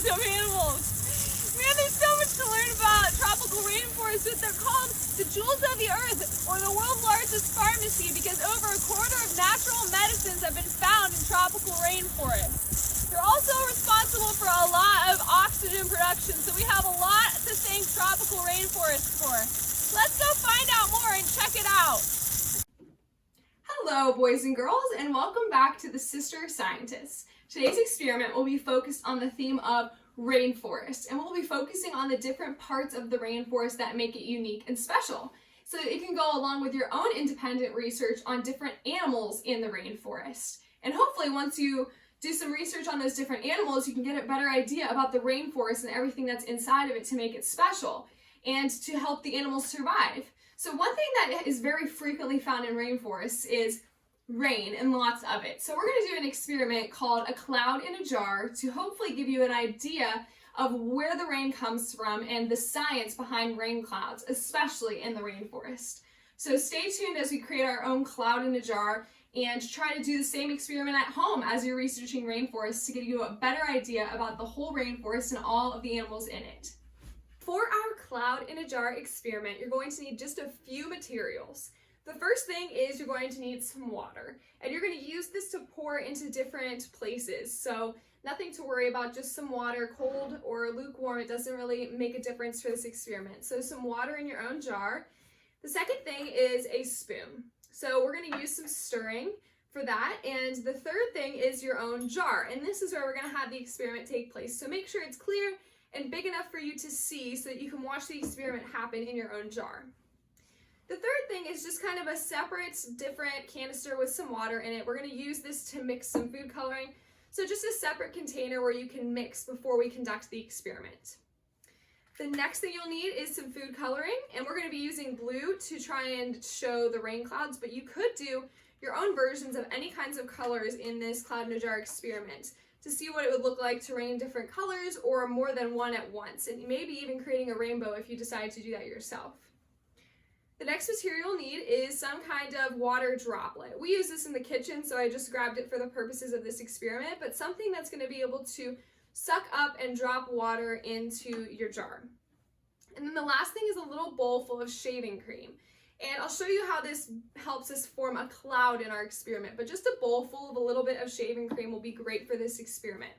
of animals. Man, there's so much to learn about tropical rainforests. They're called the jewels of the earth, or the world's largest pharmacy, because over a quarter of natural medicines have been found in tropical rainforests. They're also responsible for a lot of oxygen production, so we have a lot to thank tropical rainforests for. Let's go find out more and check it out. Hello, boys and girls, and welcome back to the Sister Scientists. Today's experiment will be focused on the theme of rainforest, and we'll be focusing on the different parts of the rainforest that make it unique and special, so that it can go along with your own independent research on different animals in the rainforest. And hopefully, once you do some research on those different animals, you can get a better idea about the rainforest and everything that's inside of it to make it special and to help the animals survive. So one thing that is very frequently found in rainforests is rain, and lots of it. So we're going to do an experiment called a cloud in a jar to hopefully give you an idea of where the rain comes from and the science behind rain clouds, especially in the rainforest. So stay tuned as we create our own cloud in a jar and try to do the same experiment at home as you're researching rainforests to give you a better idea about the whole rainforest and all of the animals in it. For our cloud in a jar experiment, you're going to need just a few materials. The first thing is you're going to need some water, and you're going to use this to pour into different places. So nothing to worry about, just some water, cold or lukewarm. It doesn't really make a difference for this experiment. So some water in your own jar. The second thing is a spoon. So we're going to use some stirring for that. And the third thing is your own jar. And this is where we're going to have the experiment take place. So make sure it's clear and big enough for you to see so that you can watch the experiment happen in your own jar. The third thing is just kind of a separate, different canister with some water in it. We're going to use this to mix some food coloring. So just a separate container where you can mix before we conduct the experiment. The next thing you'll need is some food coloring, and we're going to be using blue to try and show the rain clouds, but you could do your own versions of any kinds of colors in this cloud in a jar experiment to see what it would look like to rain different colors or more than one at once, and maybe even creating a rainbow if you decide to do that yourself. The next material you'll need is some kind of water droplet. We use this in the kitchen, so I just grabbed it for the purposes of this experiment, but something that's going to be able to suck up and drop water into your jar. And then the last thing is a little bowl full of shaving cream. And I'll show you how this helps us form a cloud in our experiment, but just a bowl full of a little bit of shaving cream will be great for this experiment.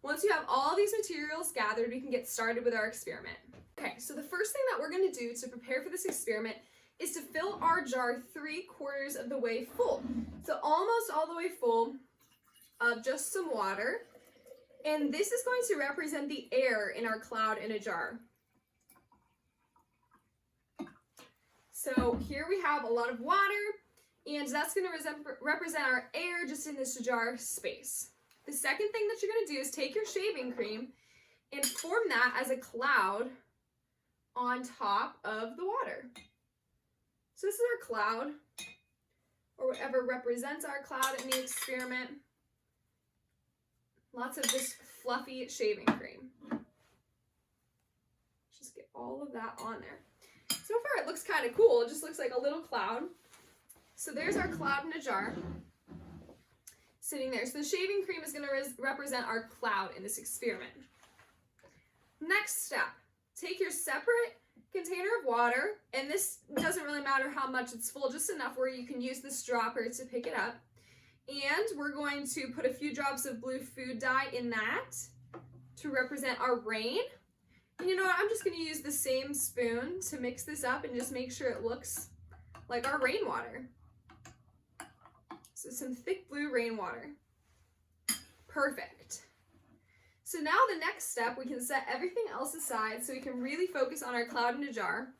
Once you have all these materials gathered, we can get started with our experiment. Okay, so the first thing that we're going to do to prepare for this experiment is to fill our jar 3/4 of the way full. So almost all the way full of just some water. And this is going to represent the air in our cloud in a jar. So here we have a lot of water, and that's going to represent our air just in this jar space. The second thing that you're going to do is take your shaving cream and form that as a cloud on top of the water. So this is our cloud, or whatever represents our cloud in the experiment. Lots of this fluffy shaving cream. Just get all of that on there. So far it looks kind of cool. It just looks like a little cloud. So there's our cloud in a jar sitting there. So the shaving cream is going to represent our cloud in this experiment. Next step, take your separate container of water, and this doesn't really matter how much it's full, just enough where you can use this dropper to pick it up. And we're going to put a few drops of blue food dye in that to represent our rain. And you know what, I'm just going to use the same spoon to mix this up and just make sure it looks like our rainwater. So some thick blue rainwater. Perfect. So now the next step, we can set everything else aside so we can really focus on our cloud in a jar.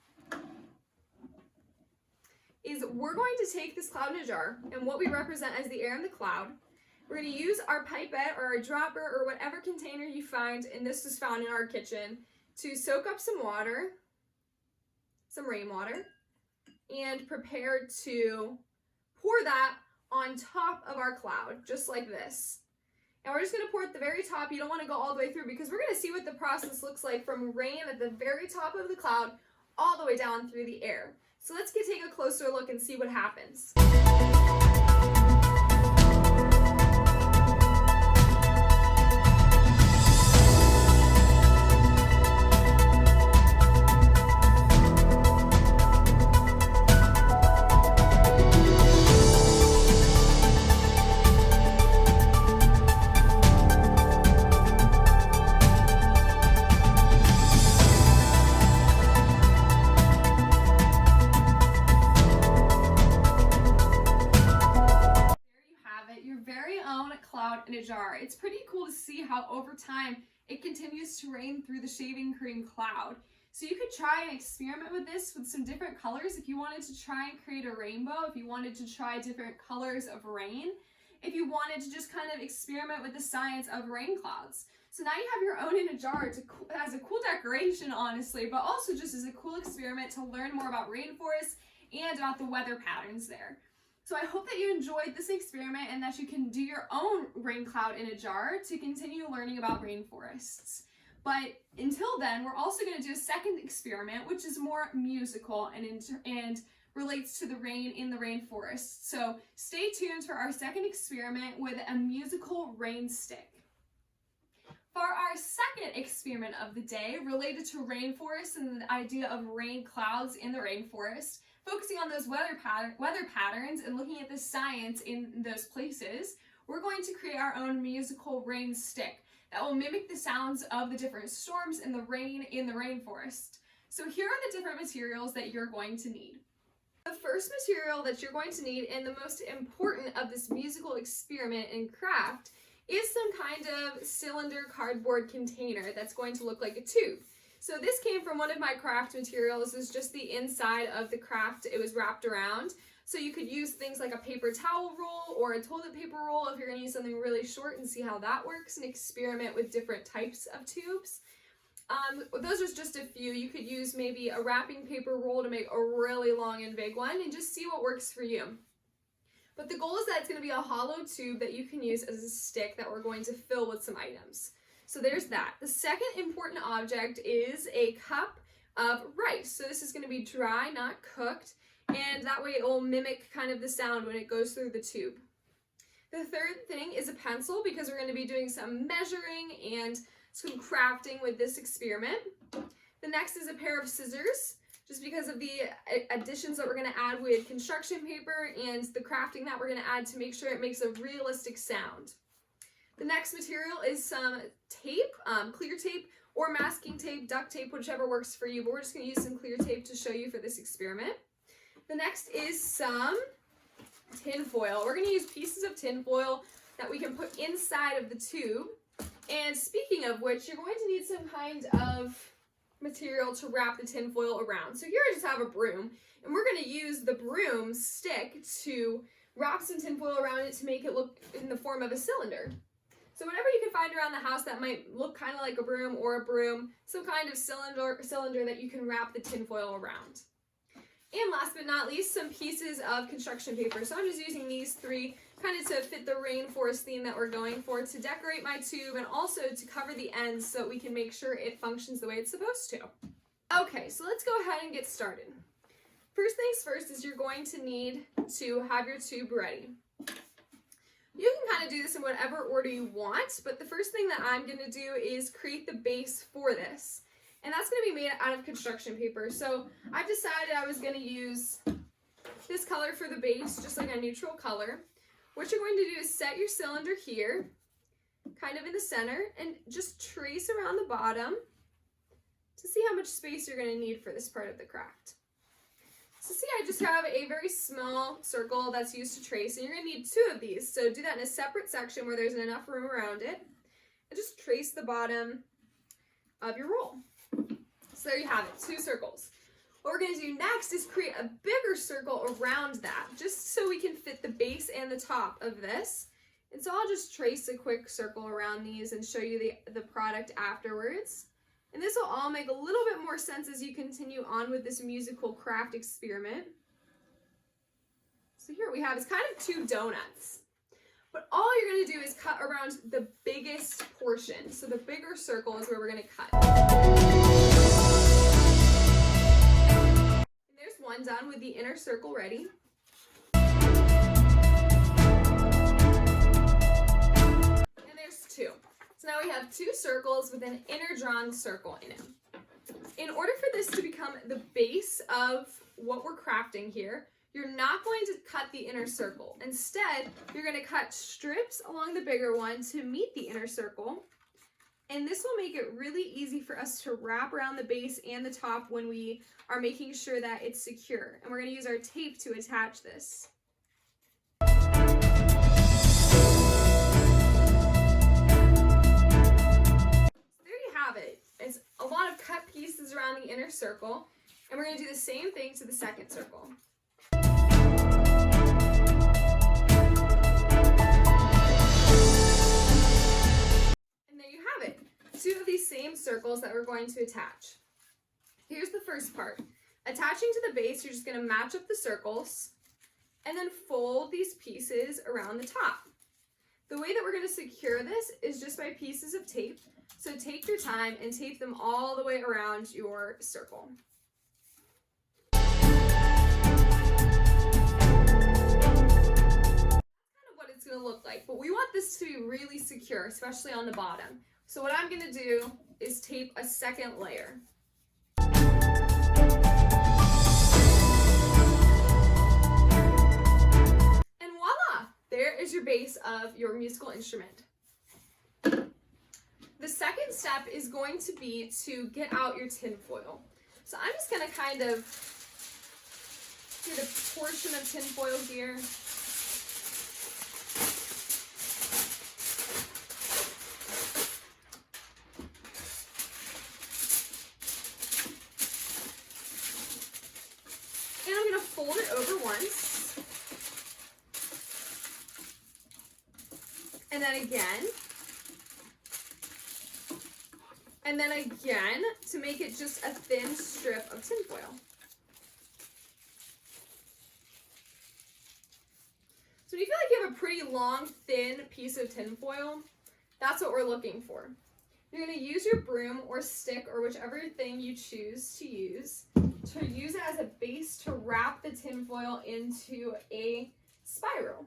Is we're going to take this cloud in a jar, and what we represent as the air in the cloud, we're going to use our pipette or our dropper or whatever container you find, and this was found in our kitchen, to soak up some water, some rainwater, and prepare to pour that on top of our cloud, just like this. And we're just going to pour at the very top. You don't want to go all the way through because we're going to see what the process looks like from rain at the very top of the cloud all the way down through the air. So let's take a closer look and see what happens. jar. It's pretty cool to see how over time it continues to rain through the shaving cream cloud. So you could try and experiment with this with some different colors if you wanted to try and create a rainbow, if you wanted to try different colors of rain, if you wanted to just kind of experiment with the science of rain clouds. So now you have your own in a jar as a cool decoration, honestly, but also just as a cool experiment to learn more about rainforests and about the weather patterns there. So I hope that you enjoyed this experiment and that you can do your own rain cloud in a jar to continue learning about rainforests. But until then, we're also going to do a second experiment, which is more musical and relates to the rain in the rainforest. So stay tuned for our second experiment with a musical rain stick. For our second experiment of the day, related to rainforests and the idea of rain clouds in the rainforest, focusing on those weather patterns and looking at the science in those places, we're going to create our own musical rain stick that will mimic the sounds of the different storms and the rain in the rainforest. So here are the different materials that you're going to need. The first material that you're going to need, and the most important of this musical experiment and craft, is some kind of cylinder cardboard container that's going to look like a tube. So this came from one of my craft materials. This is just the inside of the craft. It was wrapped around. So you could use things like a paper towel roll or a toilet paper roll if you're going to use something really short and see how that works and experiment with different types of tubes. Those are just a few. You could use maybe a wrapping paper roll to make a really long and big one and just see what works for you. But the goal is that it's going to be a hollow tube that you can use as a stick that we're going to fill with some items. So there's that. The second important object is a cup of rice. So this is going to be dry, not cooked, and that way it will mimic kind of the sound when it goes through the tube. The third thing is a pencil, because we're going to be doing some measuring and some crafting with this experiment. The next is a pair of scissors, just because of the additions that we're going to add with construction paper and the crafting that we're going to add to make sure it makes a realistic sound. The next material is some tape, clear tape or masking tape, duct tape, whichever works for you, but we're just going to use some clear tape to show you for this experiment. The next is some tin foil. We're going to use pieces of tin foil that we can put inside of the tube. And speaking of which, you're going to need some kind of material to wrap the tin foil around. So here I just have a broom, and we're going to use the broom stick to wrap some tin foil around it to make it look in the form of a cylinder. So whatever you can find around the house that might look kind of like a broom or a broom, some kind of cylinder that you can wrap the tin foil around. And last but not least, some pieces of construction paper. So I'm just using these three kind of to fit the rainforest theme that we're going for, to decorate my tube and also to cover the ends so we can make sure it functions the way it's supposed to. Okay, so let's go ahead and get started. First things first is you're going to need to have your tube ready. You can kind of do this in whatever order you want, but the first thing that I'm going to do is create the base for this. And that's going to be made out of construction paper. So I've decided I was going to use this color for the base, just like a neutral color. What you're going to do is set your cylinder here, kind of in the center, and just trace around the bottom to see how much space you're going to need for this part of the craft. So see, I just have a very small circle that's used to trace, and you're going to need 2 of these. So do that in a separate section where there's enough room around it, and just trace the bottom of your roll. So there you have it, 2 circles. What we're going to do next is create a bigger circle around that, just so we can fit the base and the top of this. And so I'll just trace a quick circle around these and show you the product afterwards. And this will all make a little bit more sense as you continue on with this musical craft experiment. So here we have is kind of 2 donuts. But all you're going to do is cut around the biggest portion. So the bigger circle is where we're going to cut. And there's one done with the inner circle ready. And there's 2. So now we have 2 circles with an inner drawn circle in it. In order for this to become the base of what we're crafting here, you're not going to cut the inner circle. Instead, you're going to cut strips along the bigger one to meet the inner circle. And this will make it really easy for us to wrap around the base and the top when we are making sure that it's secure. And we're going to use our tape to attach this. around the inner circle, and we're going to do the same thing to the second circle. And there you have it, 2 of these same circles that we're going to attach. Here's the first part. Attaching to the base, you're just going to match up the circles and then fold these pieces around the top. The way that we're going to secure this is just by pieces of tape. So take your time and tape them all the way around your circle. That's kind of what it's going to look like, but we want this to be really secure, especially on the bottom. So what I'm going to do is tape a second layer. There is your base of your musical instrument. The second step is going to be to get out your tin foil. So I'm just going to kind of get a portion of tin foil here. And I'm going to fold it over once. And then again, and then again, to make it just a thin strip of tinfoil. So when you feel like you have a pretty long, thin piece of tinfoil, that's what we're looking for. You're going to use your broom or stick or whichever thing you choose to use it as a base to wrap the tinfoil into a spiral.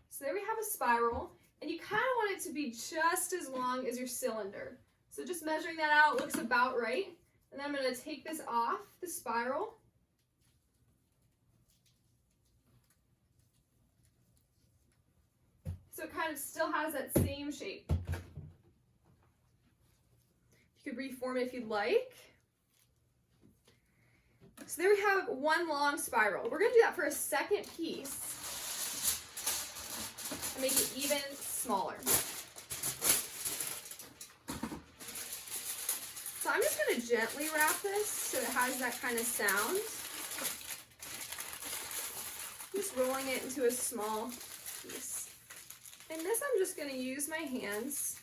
So there we have a spiral, and you kind of want it to be just as long as your cylinder. So just measuring that out looks about right. And then I'm going to take this off the spiral. So it kind of still has that same shape. You could reform it if you'd like. So there we have one long spiral. We're going to do that for a second piece. And make it even smaller. So I'm just going to gently wrap this so it has that kind of sound. Just rolling it into a small piece. And this I'm just going to use my hands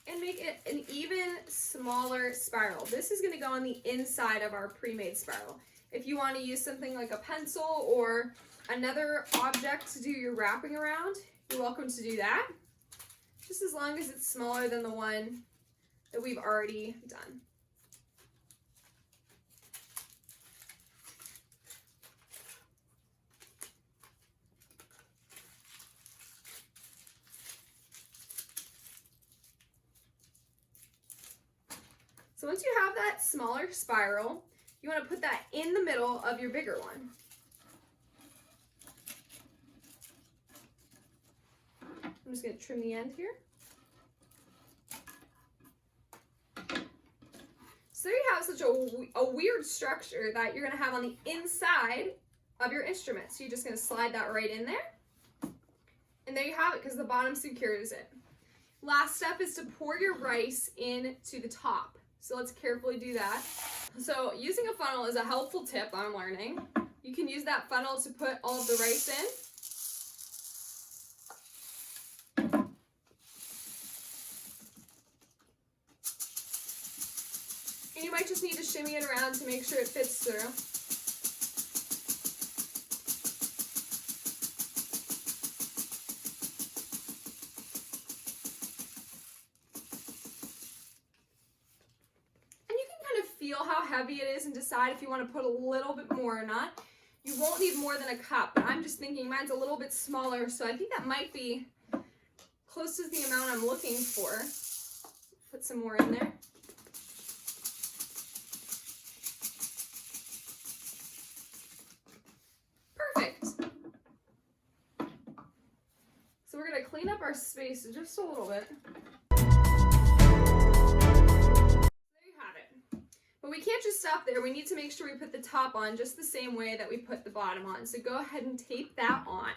and make it an even smaller spiral. This is going to go on the inside of our pre-made spiral. If you want to use something like a pencil or another object to do your wrapping around, you're welcome to do that, just as long as it's smaller than the one that we've already done. So once you have that smaller spiral, you want to put that in the middle of your bigger one. I'm just going to trim the end here. So there you have such a weird structure that you're going to have on the inside of your instrument. So you're just going to slide that right in there. And there you have it, because the bottom secures it. Last step is to pour your rice into the top. So let's carefully do that. So using a funnel is a helpful tip I'm learning. You can use that funnel to put all of the rice in. And you might just need to shimmy it around to make sure it fits through. And you can kind of feel how heavy it is and decide if you want to put a little bit more or not. You won't need more than a cup, but I'm just thinking mine's a little bit smaller, so I think that might be close to the amount I'm looking for. Put some more in there. So we're going to clean up our space just a little bit. There you have it. But we can't just stop there. We need to make sure we put the top on just the same way that we put the bottom on. So go ahead and tape that on.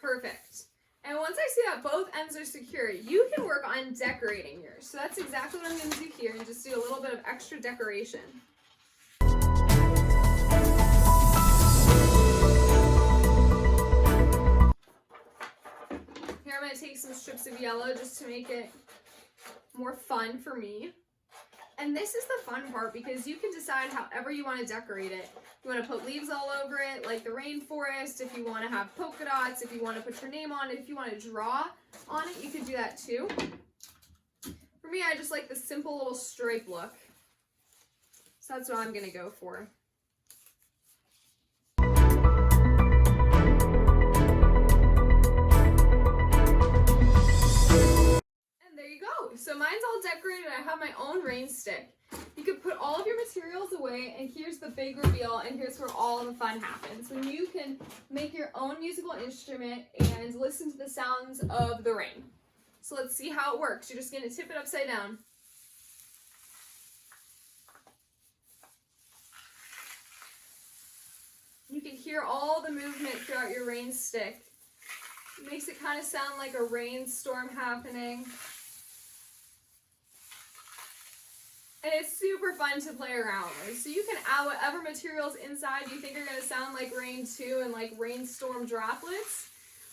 Perfect. And once I see that both ends are secure, you can work on decorating yours. So that's exactly what I'm going to do here, and just do a little bit of extra decoration. Here I'm going to take some strips of yellow just to make it more fun for me. And this is the fun part because you can decide however you want to decorate it. You want to put leaves all over it like the rainforest, if you want to have polka dots, if you want to put your name on it, if you want to draw on it, you can do that too. For me, I just like the simple little stripe look. So that's what I'm going to go for. So mine's all decorated. I have my own rain stick. You can put all of your materials away, and here's the big reveal, and here's where all the fun happens. When you can make your own musical instrument and listen to the sounds of the rain. So let's see how it works. You're just going to tip it upside down. You can hear all the movement throughout your rain stick. It makes it kind of sound like a rainstorm happening. And it's super fun to play around with. So you can add whatever materials inside you think are going to sound like rain too, and like rainstorm droplets.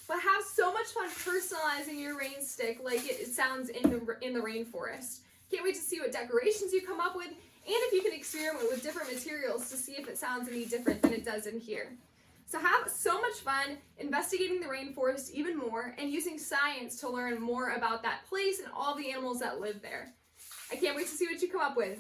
But have so much fun personalizing your rain stick like it sounds in the rainforest. Can't wait to see what decorations you come up with, and if you can experiment with different materials to see if it sounds any different than it does in here. So have so much fun investigating the rainforest even more and using science to learn more about that place and all the animals that live there. I can't wait to see what you come up with.